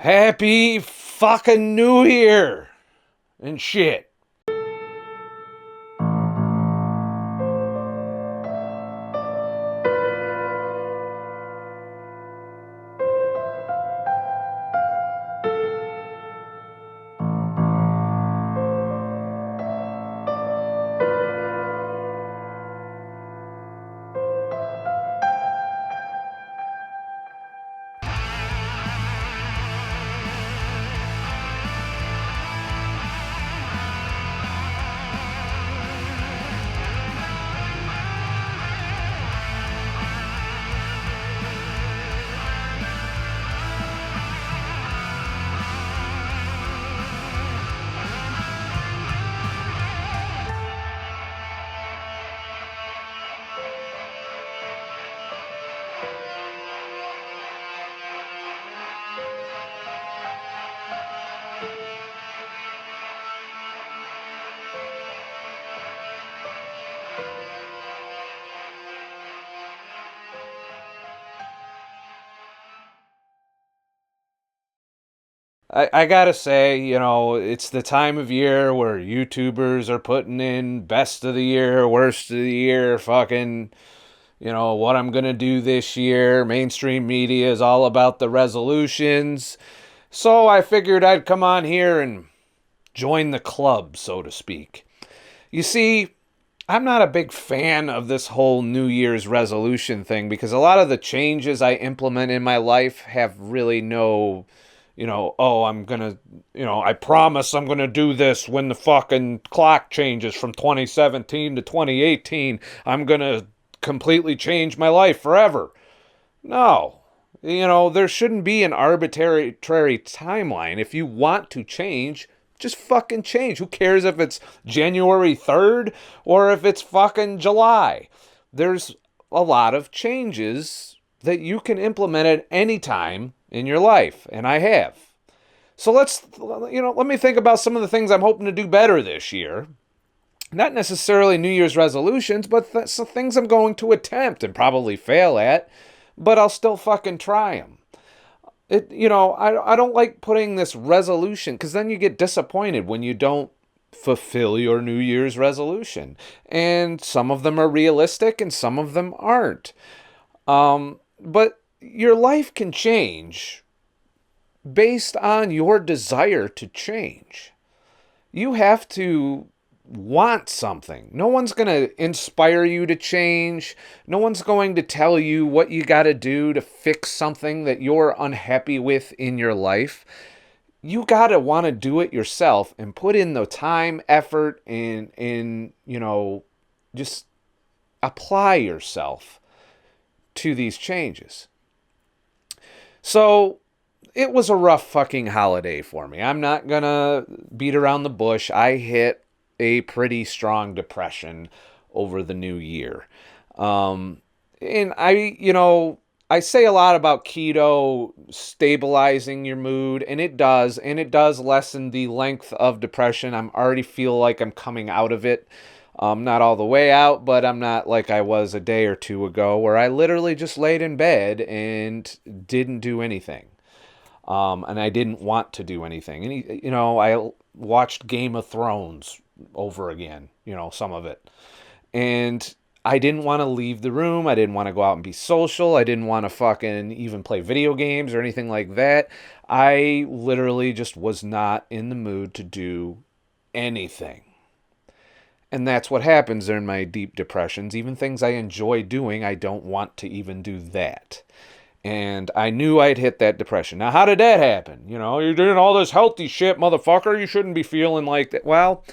Happy fucking New Year and shit. I gotta say, it's the time of year where YouTubers are putting in best of the year, worst of the year, fucking, what I'm gonna do this year. Mainstream media is all about the resolutions. So I figured I'd come on here and join the club, so to speak. You see, I'm not a big fan of this whole New Year's resolution thing because a lot of the changes I implement in my life have really no, I'm gonna, I promise I'm gonna do this when the fucking clock changes from 2017 to 2018. I'm gonna completely change my life forever. No. There shouldn't be an arbitrary timeline. If you want to change, just fucking change. Who cares if it's January 3rd or if it's fucking July? There's a lot of changes that you can implement at any time in your life, and I have. So let me think about some of the things I'm hoping to do better this year. Not necessarily New Year's resolutions, but some things I'm going to attempt and probably fail at, but I'll still fucking try them. I don't like putting this resolution because then you get disappointed when you don't fulfill your New Year's resolution. And some of them are realistic and some of them aren't. But your life can change based on your desire to change. You have to want something. No one's going to inspire you to change. No one's going to tell you what you got to do to fix something that you're unhappy with in your life. You got to want to do it yourself and put in the time, effort, and just apply yourself to these changes. So it was a rough fucking holiday for me. I'm not going to beat around the bush. I hit a pretty strong depression over the new year. And I say a lot about keto stabilizing your mood, and it does lessen the length of depression. I'm already feel like I'm coming out of it. Not all the way out, but I'm not like I was a day or two ago where I literally just laid in bed and didn't do anything. And I didn't want to do anything. And, I watched Game of Thrones over again, some of it. And I didn't want to leave the room. I didn't want to go out and be social. I didn't want to fucking even play video games or anything like that. I literally just was not in the mood to do anything. And that's what happens during my deep depressions. Even things I enjoy doing, I don't want to even do that. And I knew I'd hit that depression. Now, how did that happen? You're doing all this healthy shit, motherfucker. You shouldn't be feeling like that. Well,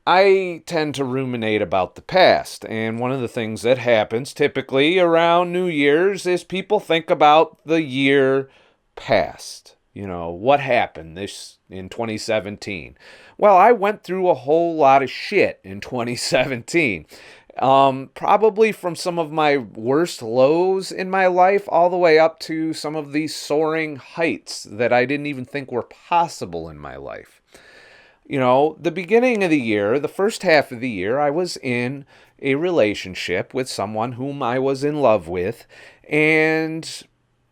I tend to ruminate about the past. And one of the things that happens typically around New Year's is people think about the year past. What happened in 2017? Well, I went through a whole lot of shit in 2017. Probably from some of my worst lows in my life all the way up to some of these soaring heights that I didn't even think were possible in my life. The beginning of the year, the first half of the year, I was in a relationship with someone whom I was in love with, and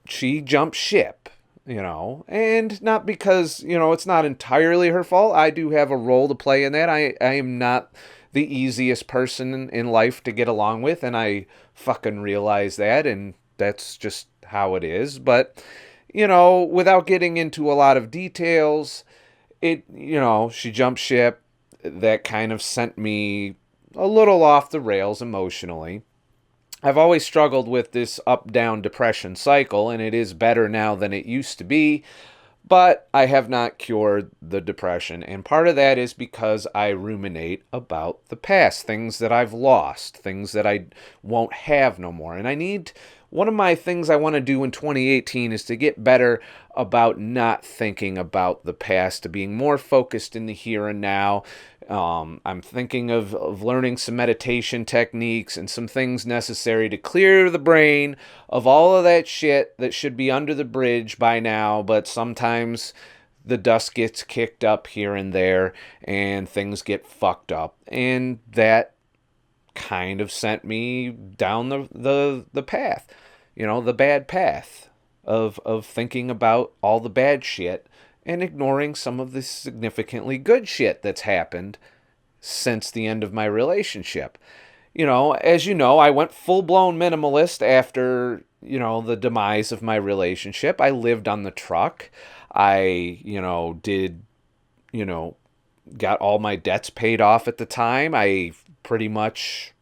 she jumped ship. and not because, it's not entirely her fault. I do have a role to play in that. I am not the easiest person in life to get along with, and I fucking realize that, and that's just how it is. But, without getting into a lot of details, she jumped ship. That kind of sent me a little off the rails emotionally. I've always struggled with this up-down depression cycle, and it is better now than it used to be, but I have not cured the depression. And part of that is because I ruminate about the past, things that I've lost, things that I won't have no more. And one of my things I want to do in 2018 is to get better about not thinking about the past, to being more focused in the here and now. I'm thinking of learning some meditation techniques and some things necessary to clear the brain of all of that shit that should be under the bridge by now, but sometimes the dust gets kicked up here and there and things get fucked up. And that kind of sent me down the path, the bad path of thinking about all the bad shit and ignoring some of the significantly good shit that's happened since the end of my relationship. As you know, I went full-blown minimalist after, the demise of my relationship. I lived on the truck. I, got all my debts paid off at the time. I pretty much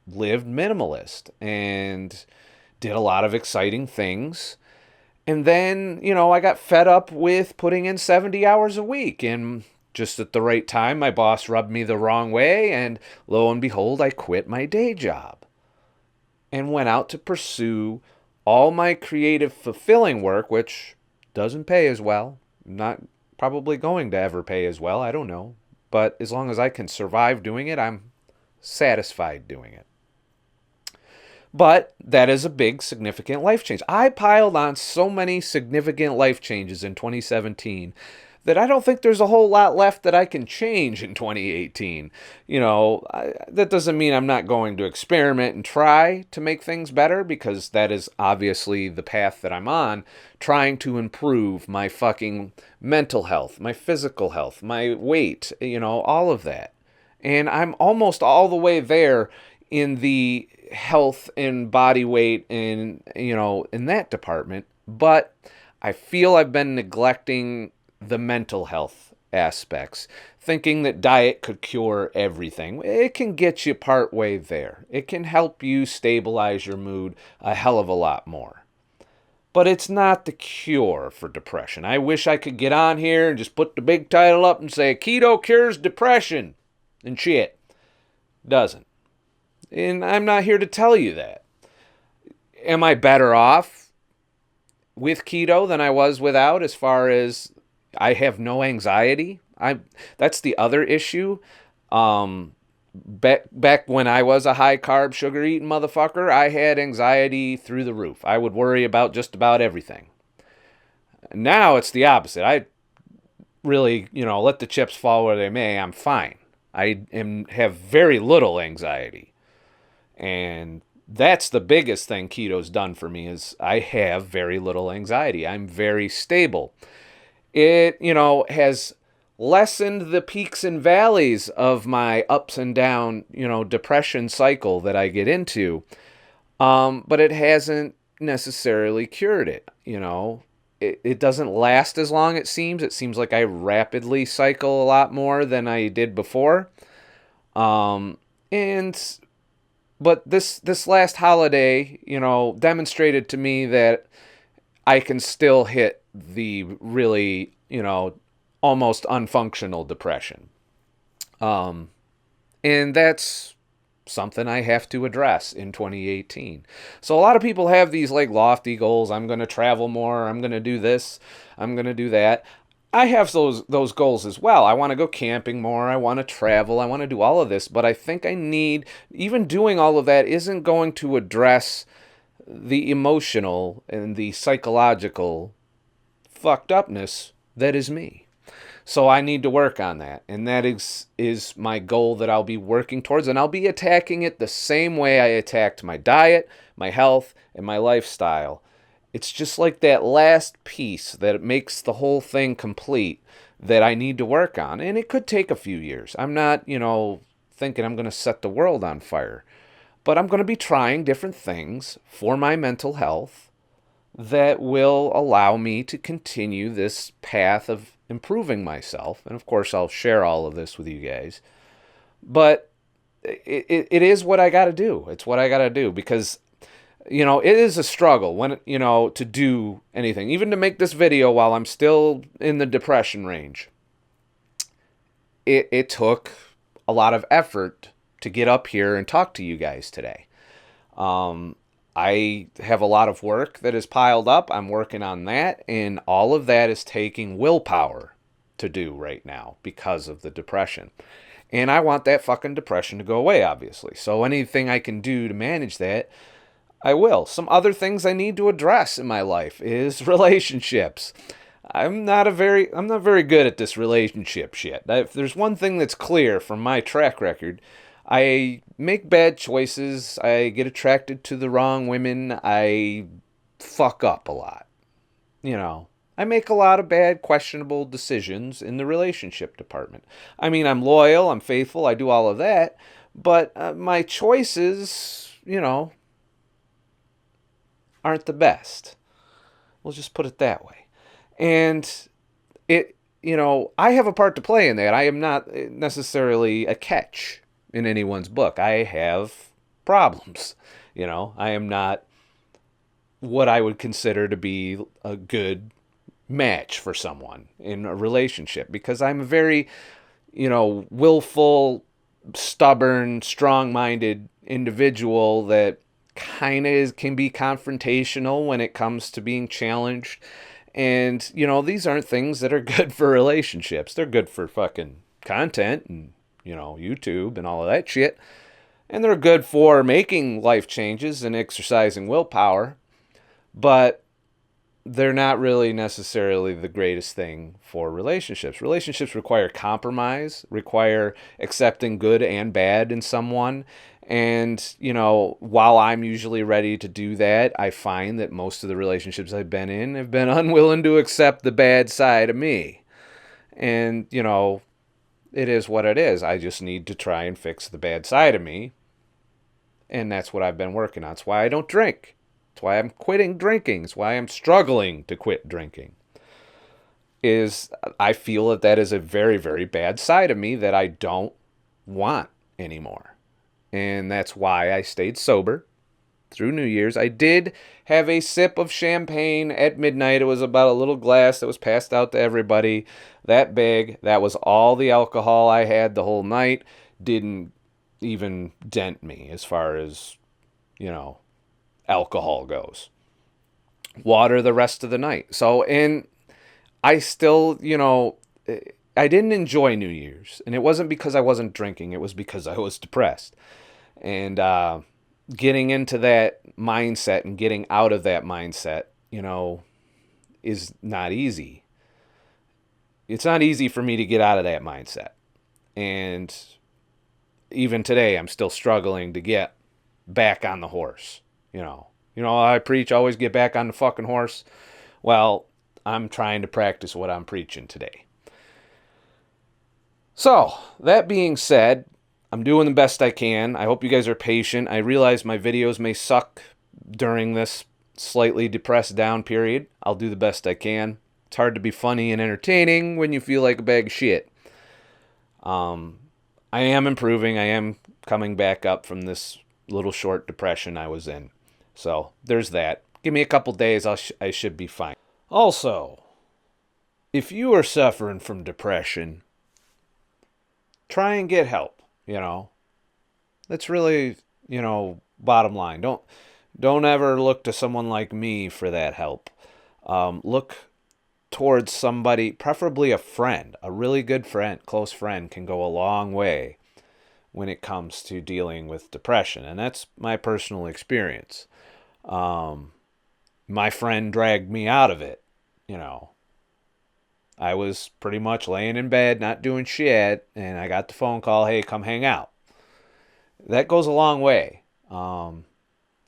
lived minimalist and did a lot of exciting things. And then, I got fed up with putting in 70 hours a week. And just at the right time, my boss rubbed me the wrong way. And lo and behold, I quit my day job and went out to pursue all my creative, fulfilling work, which doesn't pay as well. Not probably going to ever pay as well. I don't know. But as long as I can survive doing it, I'm satisfied doing it. But that is a big, significant life change. I piled on so many significant life changes in 2017 that I don't think there's a whole lot left that I can change in 2018. That doesn't mean I'm not going to experiment and try to make things better, because that is obviously the path that I'm on, trying to improve my fucking mental health, my physical health, my weight, all of that. And I'm almost all the way there in the health and body weight and, in that department. But I feel I've been neglecting the mental health aspects, thinking that diet could cure everything. It can get you part way there. It can help you stabilize your mood a hell of a lot more. But it's not the cure for depression. I wish I could get on here and just put the big title up and say, keto cures depression. And shit. Doesn't. And I'm not here to tell you that. Am I better off with keto than I was without, as far as I have no anxiety? That's the other issue. Back when I was a high-carb, sugar-eating motherfucker, I had anxiety through the roof. I would worry about just about everything. Now it's the opposite. I really, let the chips fall where they may. I'm fine. I have very little anxiety. And that's the biggest thing keto's done for me, is I have very little anxiety. I'm very stable. It, has lessened the peaks and valleys of my ups and down, depression cycle that I get into. But it hasn't necessarily cured it, It doesn't last as long, it seems. It seems like I rapidly cycle a lot more than I did before. But this last holiday, demonstrated to me that I can still hit the really, almost unfunctional depression. And that's something I have to address in 2018. So a lot of people have these like lofty goals. I'm going to travel more. I'm going to do this. I'm going to do that. I have those goals as well. I want to go camping more. I want to travel. I want to do all of this. But I think even doing all of that isn't going to address the emotional and the psychological fucked upness that is me. So I need to work on that. And that is my goal that I'll be working towards. And I'll be attacking it the same way I attacked my diet, my health, and my lifestyle It's just like that last piece that makes the whole thing complete that I need to work on. And it could take a few years. I'm not, thinking I'm going to set the world on fire. But I'm going to be trying different things for my mental health that will allow me to continue this path of improving myself. And of course, I'll share all of this with you guys. But it is what I got to do. It's what I got to do because, it is a struggle when, to do anything, even to make this video while I'm still in the depression range. It took a lot of effort to get up here and talk to you guys today. I have a lot of work that is piled up. I'm working on that, and all of that is taking willpower to do right now because of the depression. And I want that fucking depression to go away, obviously. So anything I can do to manage that, I will. Some other things I need to address in my life is relationships. I'm not very good at this relationship shit. If there's one thing that's clear from my track record, I make bad choices. I get attracted to the wrong women. I fuck up a lot. I make a lot of bad, questionable decisions in the relationship department. I mean, I'm loyal, I'm faithful, I do all of that, but my choices, aren't the best. We'll just put it that way. And I have a part to play in that. I am not necessarily a catch in anyone's book. I have problems. I am not what I would consider to be a good match for someone in a relationship because I'm a very, willful, stubborn, strong-minded individual that kind of can be confrontational when it comes to being challenged. And, these aren't things that are good for relationships. They're good for fucking content and, YouTube and all of that shit. And they're good for making life changes and exercising willpower. But they're not really necessarily the greatest thing for relationships. Relationships require compromise, require accepting good and bad in someone. And, while I'm usually ready to do that, I find that most of the relationships I've been in have been unwilling to accept the bad side of me. And, it is what it is. I just need to try and fix the bad side of me. And that's what I've been working on. It's why I don't drink. It's why I'm quitting drinking. It's why I'm struggling to quit drinking. I feel that is a very, very bad side of me that I don't want anymore. And that's why I stayed sober through New Year's. I did have a sip of champagne at midnight. It was about a little glass that was passed out to everybody. That big. That was all the alcohol I had the whole night. Didn't even dent me as far as, alcohol goes. Water the rest of the night. So, and I still, I didn't enjoy New Year's. And it wasn't because I wasn't drinking. It was because I was depressed. And getting into that mindset and getting out of that mindset, is not easy. It's not easy for me to get out of that mindset. And even today, I'm still struggling to get back on the horse. I preach, always get back on the fucking horse. Well, I'm trying to practice what I'm preaching today. So, that being said, I'm doing the best I can. I hope you guys are patient. I realize my videos may suck during this slightly depressed down period. I'll do the best I can. It's hard to be funny and entertaining when you feel like a bag of shit. I am improving. I am coming back up from this little short depression I was in. So there's that. Give me a couple days. I should be fine. Also, if you are suffering from depression, try and get help. That's really, bottom line. Don't ever look to someone like me for that help. Look towards somebody, preferably a friend. A really good friend, close friend, can go a long way when it comes to dealing with depression. And that's my personal experience. My friend dragged me out of it. I was pretty much laying in bed, not doing shit, and I got the phone call, hey, come hang out. That goes a long way.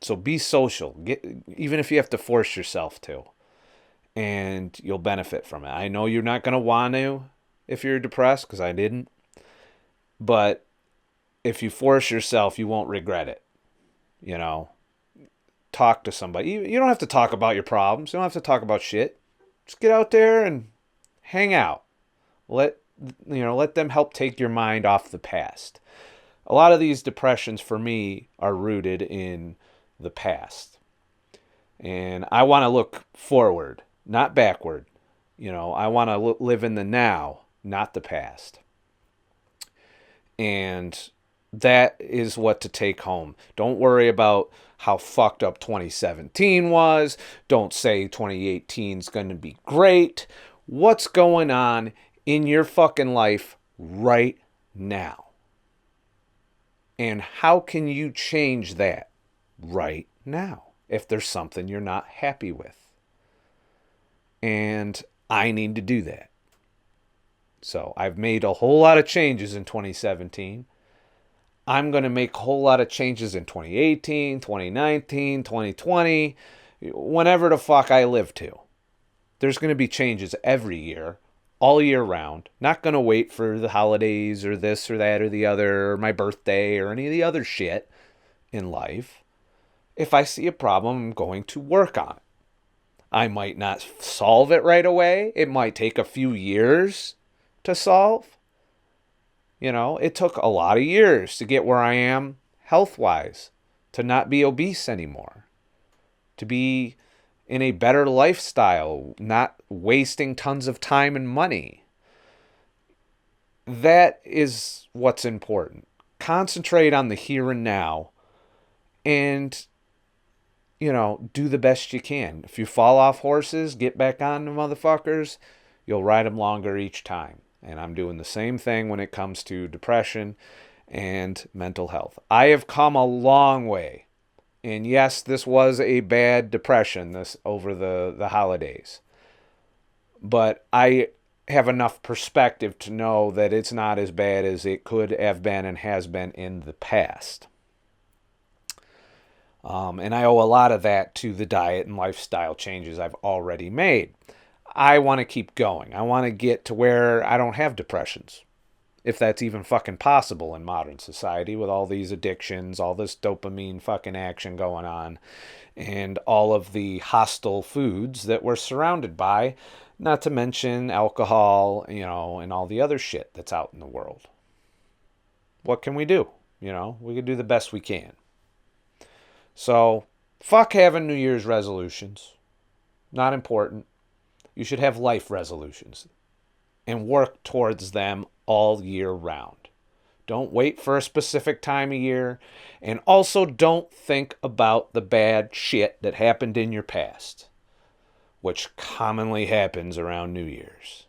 So be social, even if you have to force yourself to, and you'll benefit from it. I know you're not going to want to if you're depressed, because I didn't. But if you force yourself, you won't regret it. You know, talk to somebody. You don't have to talk about your problems. You don't have to talk about shit. Just get out there and hang out. Let them help take your mind off the past. A lot of these depressions for me are rooted in the past. And I want to look forward, not backward. I want to live in the now, not the past. And that is what to take home. Don't worry about how fucked up 2017 was. Don't say 2018 is going to be great. What's going on in your fucking life right now? And how can you change that right now if there's something you're not happy with? And I need to do that. So I've made a whole lot of changes in 2017. I'm going to make a whole lot of changes in 2018, 2019, 2020, whenever the fuck I live to. There's going to be changes every year, all year round. Not going to wait for the holidays or this or that or the other, or my birthday or any of the other shit in life. If I see a problem, I'm going to work on it. I might not solve it right away. It might take a few years to solve. It took a lot of years to get where I am health-wise, to not be obese anymore, to be in a better lifestyle, not wasting tons of time and money. That is what's important. Concentrate on the here and now and, do the best you can. If you fall off horses, get back on the motherfuckers. You'll ride them longer each time. And I'm doing the same thing when it comes to depression and mental health. I have come a long way. And yes, this was a bad depression over the holidays. But I have enough perspective to know that it's not as bad as it could have been and has been in the past. And I owe a lot of that to the diet and lifestyle changes I've already made. I want to keep going. I want to get to where I don't have depressions. If that's even fucking possible in modern society with all these addictions, all this dopamine fucking action going on, and all of the hostile foods that we're surrounded by, not to mention alcohol, and all the other shit that's out in the world. What can we do? We can do the best we can. So, fuck having New Year's resolutions. Not important. You should have life resolutions and work towards them all year round. Don't wait for a specific time of year. And also don't think about the bad shit that happened in your past, which commonly happens around New Year's.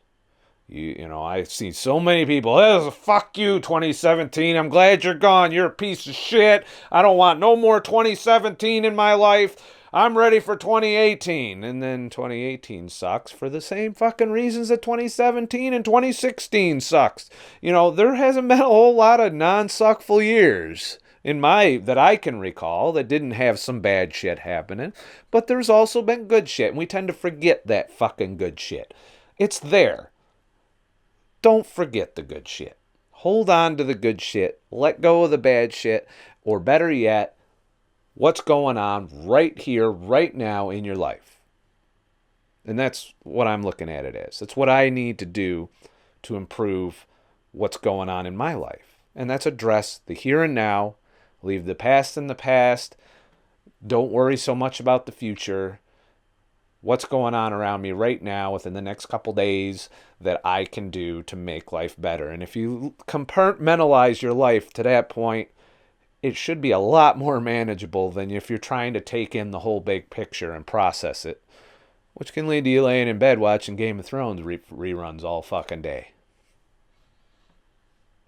I've seen so many people, fuck you, 2017. I'm glad you're gone. You're a piece of shit. I don't want no more 2017 in my life. I'm ready for 2018. And then 2018 sucks for the same fucking reasons that 2017 and 2016 sucks. There hasn't been a whole lot of non-suckful years that I can recall that didn't have some bad shit happening. But there's also been good shit, and we tend to forget that fucking good shit. It's there. Don't forget the good shit. Hold on to the good shit. Let go of the bad shit. Or better yet, what's going on right here, right now in your life. And that's what I'm looking at it as. That's what I need to do to improve what's going on in my life. And that's address the here and now. Leave the past in the past. Don't worry so much about the future. What's going on around me right now within the next couple days that I can do to make life better. And if you compartmentalize your life to that point, it should be a lot more manageable than if you're trying to take in the whole big picture and process it, which can lead to you laying in bed watching Game of Thrones reruns all fucking day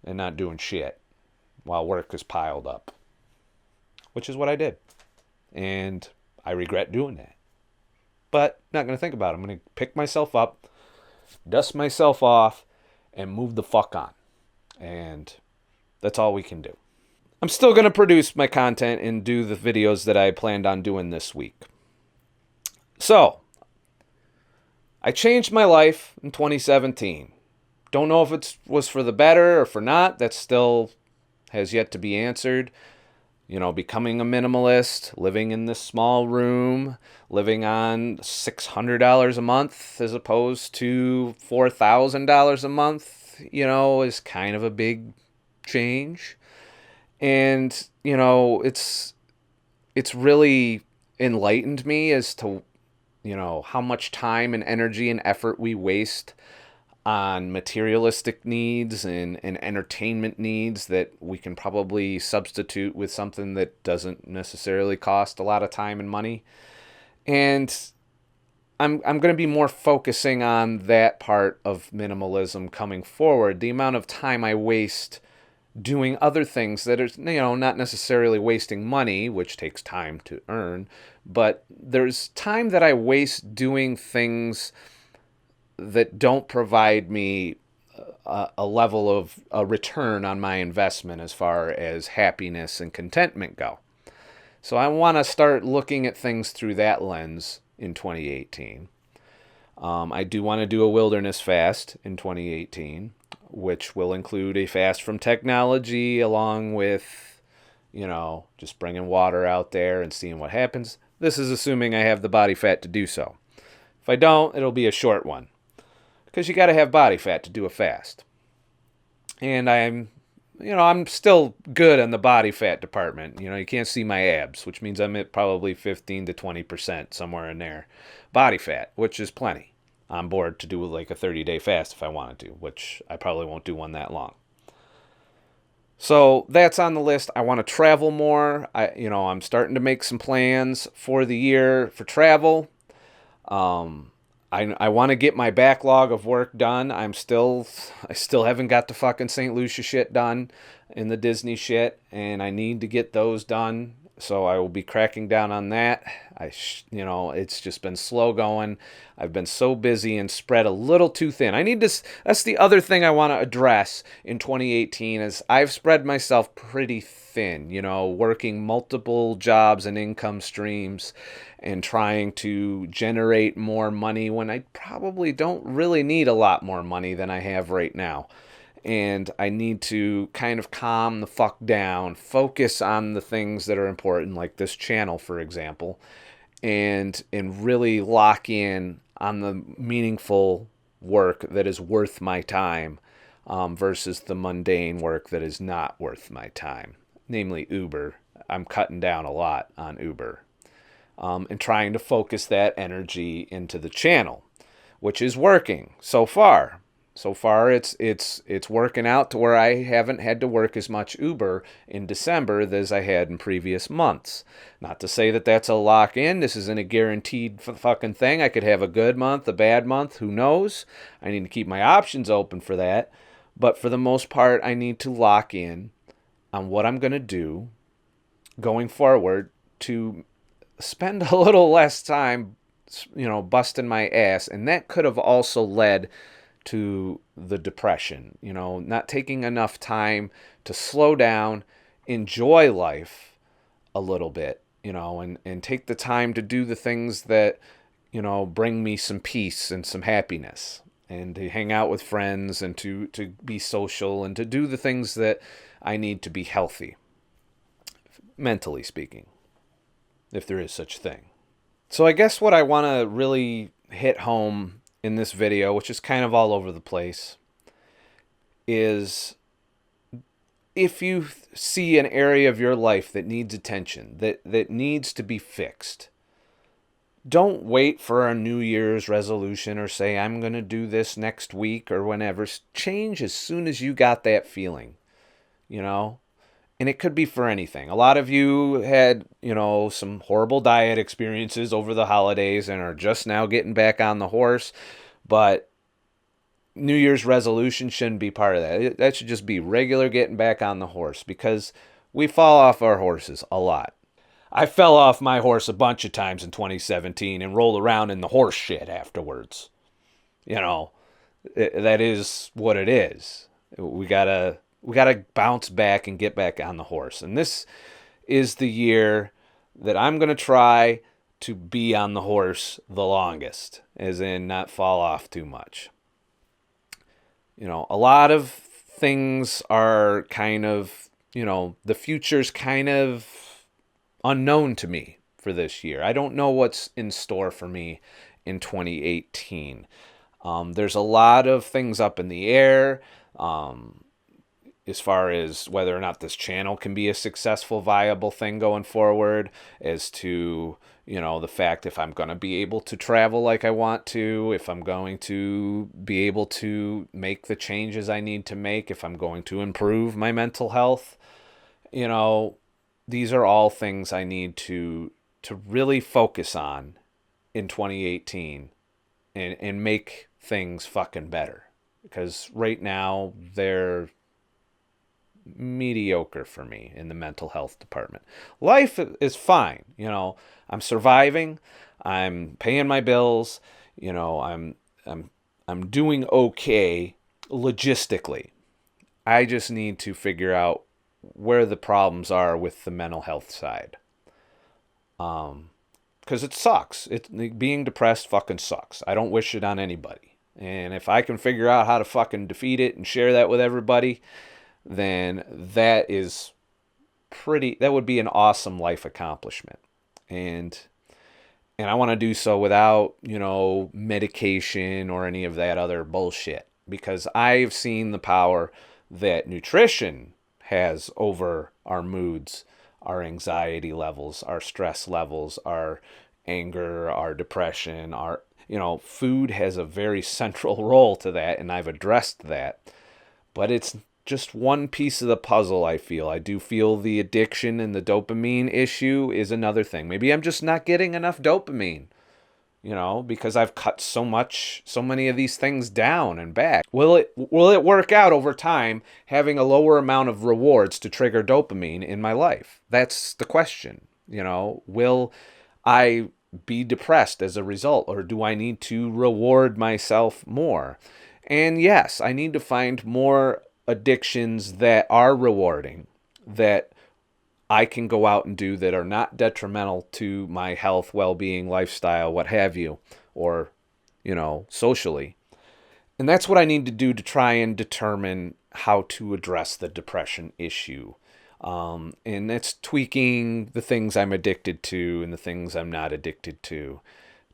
and not doing shit while work is piled up, which is what I did. And I regret doing that. But not going to think about it. I'm going to pick myself up, dust myself off, and move the fuck on. And that's all we can do. I'm still going to produce my content and do the videos that I planned on doing this week. So, I changed my life in 2017. Don't know if it was for the better or for not. That still has yet to be answered. You know, becoming a minimalist, living in this small room, living on $600 a month as opposed to $4,000 a month, you know, is kind of a big change. And, you know, it's really enlightened me as to, you know, how much time and energy and effort we waste on materialistic needs and entertainment needs that we can probably substitute with something that doesn't necessarily cost a lot of time and money. And I'm going to be more focusing on that part of minimalism coming forward. The amount of time I waste doing other things that are, you know, not necessarily wasting money, which takes time to earn, but there's time that I waste doing things that don't provide me a level of a return on my investment as far as happiness and contentment go. So I want to start looking at things through that lens in 2018. I do want to do a wilderness fast in 2018, which will include a fast from technology along with, you know, just bringing water out there and seeing what happens. This is assuming I have the body fat to do so. If I don't, it'll be a short one, because you got to have body fat to do a fast. And I'm still good on the body fat department. You know, you can't see my abs, which means I'm at probably 15 to 20%, somewhere in there. Body fat, which is plenty. I'm bored to do like a 30-day fast if I wanted to, which I probably won't do one that long. So that's on the list. I want to travel more. I'm starting to make some plans for the year for travel. I want to get my backlog of work done. I still haven't got the fucking St. Lucia shit done and the Disney shit, and I need to get those done. So I will be cracking down on that. It's just been slow going. I've been so busy and spread a little too thin. That's the other thing I want to address in 2018 is I've spread myself pretty thin, you know, working multiple jobs and income streams and trying to generate more money when I probably don't really need a lot more money than I have right now. And I need to kind of calm the fuck down, focus on the things that are important, like this channel, for example, and really lock in on the meaningful work that is worth my time versus the mundane work that is not worth my time, namely Uber. I'm cutting down a lot on Uber and trying to focus that energy into the channel, which is working so far. So far, it's working out to where I haven't had to work as much Uber in December as I had in previous months. Not to say that that's a lock-in. This isn't a guaranteed fucking thing. I could have a good month, a bad month. Who knows? I need to keep my options open for that. But for the most part, I need to lock in on what I'm going to do going forward to spend a little less time, you know, busting my ass. And that could have also led to the depression, you know, not taking enough time to slow down, enjoy life a little bit, you know, and take the time to do the things that, you know, bring me some peace and some happiness, and to hang out with friends and to be social and to do the things that I need to be healthy, mentally speaking, if there is such a thing. So I guess what I want to really hit home in this video, which is kind of all over the place, is if you see an area of your life that needs attention, that needs to be fixed, don't wait for a New Year's resolution or say, I'm going to do this next week or whenever. Change as soon as you got that feeling, you know? And it could be for anything. A lot of you had, you know, some horrible diet experiences over the holidays and are just now getting back on the horse. But New Year's resolution shouldn't be part of that. That should just be regular getting back on the horse, because we fall off our horses a lot. I fell off my horse a bunch of times in 2017 and rolled around in the horse shit afterwards. You know, that is what it is. We got to We got to bounce back and get back on the horse. And this is the year that I'm going to try to be on the horse the longest, as in not fall off too much. A lot of things are kind of, the future's kind of unknown to me for this year. I don't know what's in store for me in 2018. There's a lot of things up in the air as far as whether or not this channel can be a successful, viable thing going forward, as to, the fact if I'm going to be able to travel like I want to, if I'm going to be able to make the changes I need to make, if I'm going to improve my mental health. These are all things I need to really focus on in 2018 and make things fucking better. Because right now they're mediocre for me in the mental health department. Life is fine. I'm surviving. I'm paying my bills. I'm doing okay logistically. I just need to figure out where the problems are with the mental health side. Because it sucks. Being depressed fucking sucks. I don't wish it on anybody. And if I can figure out how to fucking defeat it and share that with everybody, then that would be an awesome life accomplishment. And I want to do so without, medication or any of that other bullshit. Because I've seen the power that nutrition has over our moods, our anxiety levels, our stress levels, our anger, our depression, food has a very central role to that, and I've addressed that. But it's just one piece of the puzzle, I feel. I do feel the addiction and the dopamine issue is another thing. Maybe I'm just not getting enough dopamine, because I've cut so many of these things down and back. Will it work out over time, having a lower amount of rewards to trigger dopamine in my life? That's the question. Will I be depressed as a result, or do I need to reward myself more? And yes, I need to find more addictions that are rewarding, that I can go out and do, that are not detrimental to my health, well-being, lifestyle, what have you, or, socially. And that's what I need to do to try and determine how to address the depression issue. And that's tweaking the things I'm addicted to and the things I'm not addicted to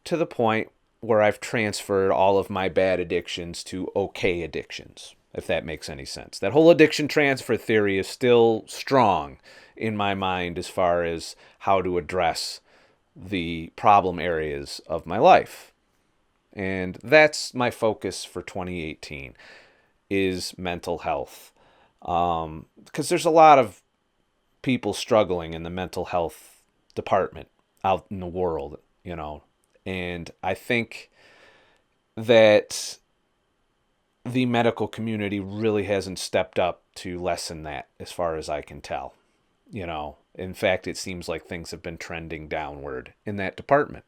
the point where I've transferred all of my bad addictions to okay addictions, if that makes any sense. That whole addiction transfer theory is still strong in my mind as far as how to address the problem areas of my life. And that's my focus for 2018, is mental health. Because there's a lot of people struggling in the mental health department out in the world, and I think that the medical community really hasn't stepped up to lessen that, as far as I can tell. In fact, it seems like things have been trending downward in that department.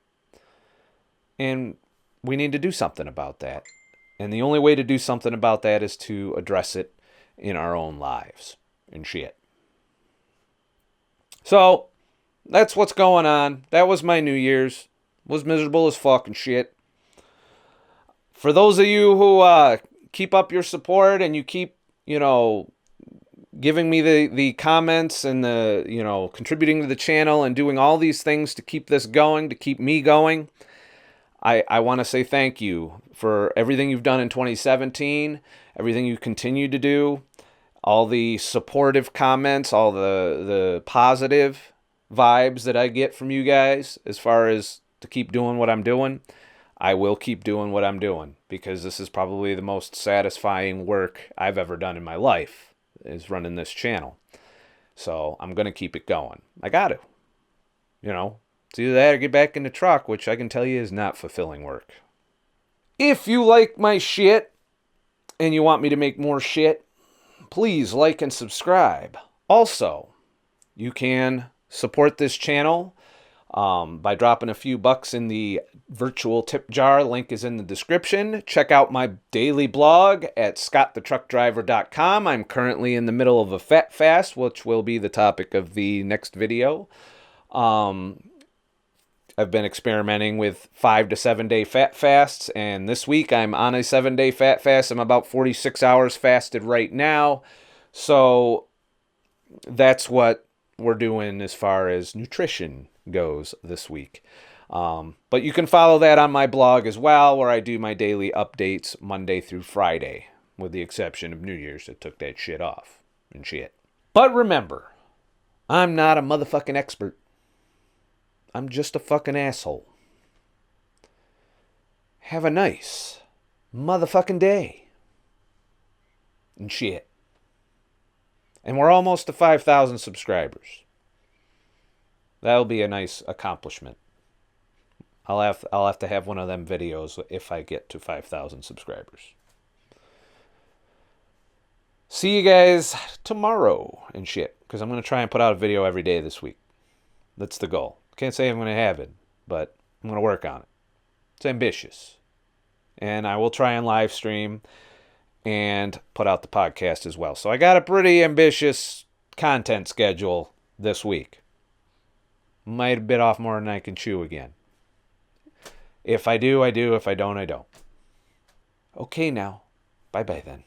And we need to do something about that. And the only way to do something about that is to address it in our own lives and shit. So, that's what's going on. That was my New Year's. Was miserable as fuck and shit. For those of you who keep up your support and you keep, giving me the comments and the, contributing to the channel and doing all these things to keep this going, to keep me going, I want to say thank you for everything you've done in 2017, everything you continue to do, all the supportive comments, all the positive vibes that I get from you guys as far as to keep doing what I'm doing. I will keep doing what I'm doing, because this is probably the most satisfying work I've ever done in my life, is running this channel. So I'm going to keep it going. I got to. It's either that or get back in the truck, which I can tell you is not fulfilling work. If you like my shit and you want me to make more shit, please like and subscribe. Also, you can support this channel by dropping a few bucks in the virtual tip jar. Link is in the description. Check out my daily blog at ScottTheTruckDriver.com. I'm currently in the middle of a fat fast, which will be the topic of the next video. I've been experimenting with 5 to 7 day fat fasts, and this week I'm on a 7-day fat fast. I'm about 46 hours fasted right now. So that's what we're doing as far as nutrition goes this week. But you can follow that on my blog as well, where I do my daily updates Monday through Friday, with the exception of New Year's that took that shit off and shit. But remember, I'm not a motherfucking expert. I'm just a fucking asshole. Have a nice motherfucking day. And shit. And we're almost to 5,000 subscribers. That'll be a nice accomplishment. I'll have to have one of them videos if I get to 5,000 subscribers. See you guys tomorrow and shit. Because I'm going to try and put out a video every day this week. That's the goal. Can't say I'm going to have it, but I'm going to work on it. It's ambitious. And I will try and live stream and put out the podcast as well. So I got a pretty ambitious content schedule this week. Might have bit off more than I can chew again. If I do, I do. If I don't, I don't. Okay now. Bye-bye then.